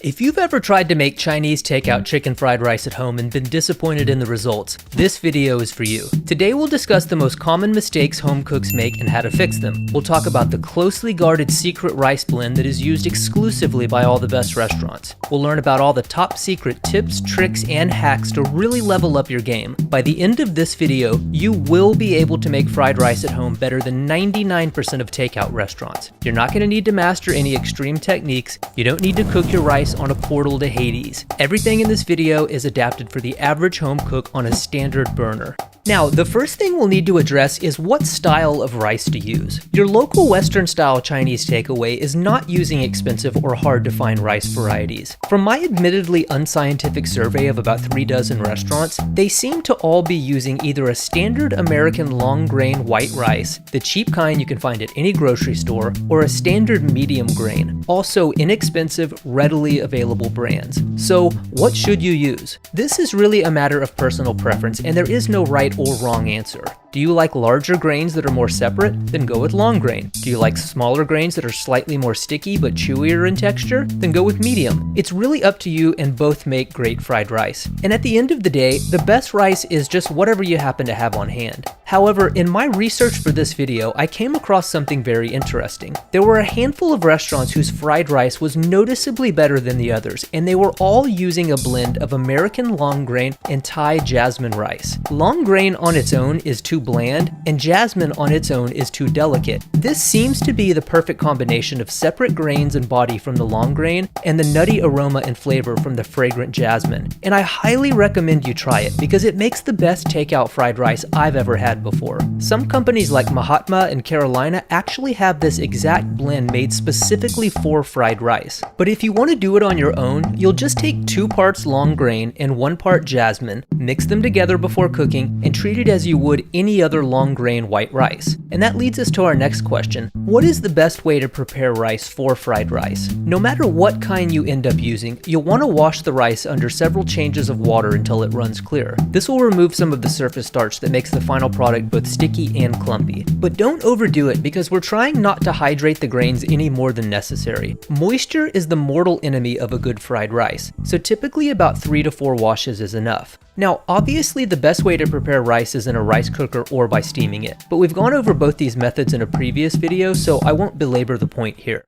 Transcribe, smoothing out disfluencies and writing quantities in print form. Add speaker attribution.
Speaker 1: If you've ever tried to make Chinese takeout chicken fried rice at home and been disappointed in the results, this video is for you. Today we'll discuss the most common mistakes home cooks make and how to fix them. We'll talk about the closely guarded secret rice blend that is used exclusively by all the best restaurants. We'll learn about all the top secret tips, tricks, and hacks to really level up your game. By the end of this video, you will be able to make fried rice at home better than 99% of takeout restaurants. You're not going to need to master any extreme techniques. You don't need to cook your rice on a portal to Hades. Everything in this video is adapted for the average home cook on a standard burner. Now, the first thing we'll need to address is what style of rice to use. Your local Western style Chinese takeaway is not using expensive or hard to find rice varieties. From my admittedly unscientific survey of about 3 dozen restaurants, they seem to all be using either a standard American long grain white rice, the cheap kind you can find at any grocery store, or a standard medium grain, also inexpensive, readily available brands. So what should you use? This is really a matter of personal preference, and there is no right or wrong answer. Do you like larger grains that are more separate? Then go with long grain. Do you like smaller grains that are slightly more sticky but chewier in texture? Then go with medium. It's really up to you, and both make great fried rice. And at the end of the day, the best rice is just whatever you happen to have on hand. However, in my research for this video, I came across something very interesting. There were a handful of restaurants whose fried rice was noticeably better than the others, and they were all using a blend of American long grain and Thai jasmine rice. Long grain on its own is too bland, and jasmine on its own is too delicate. This seems to be the perfect combination of separate grains and body from the long grain and the nutty aroma and flavor from the fragrant jasmine. And I highly recommend you try it because it makes the best takeout fried rice I've ever had before. Some companies like Mahatma and Carolina actually have this exact blend made specifically for fried rice. But if you want to do it on your own, you'll just take 2 parts long grain and 1 part jasmine, mix them together before cooking, and treat it as you would any other long grain white rice. And that leads us to our next question. What is the best way to prepare rice for fried rice? No matter what kind you end up using, you'll want to wash the rice under several changes of water until it runs clear. This will remove some of the surface starch that makes the final product both sticky and clumpy. But don't overdo it because we're trying not to hydrate the grains any more than necessary. Moisture is the mortal enemy of a good fried rice, so typically about 3 to 4 washes is enough. Now, obviously the best way to prepare rice is in a rice cooker or by steaming it, but we've gone over both these methods in a previous video, so I won't belabor the point here.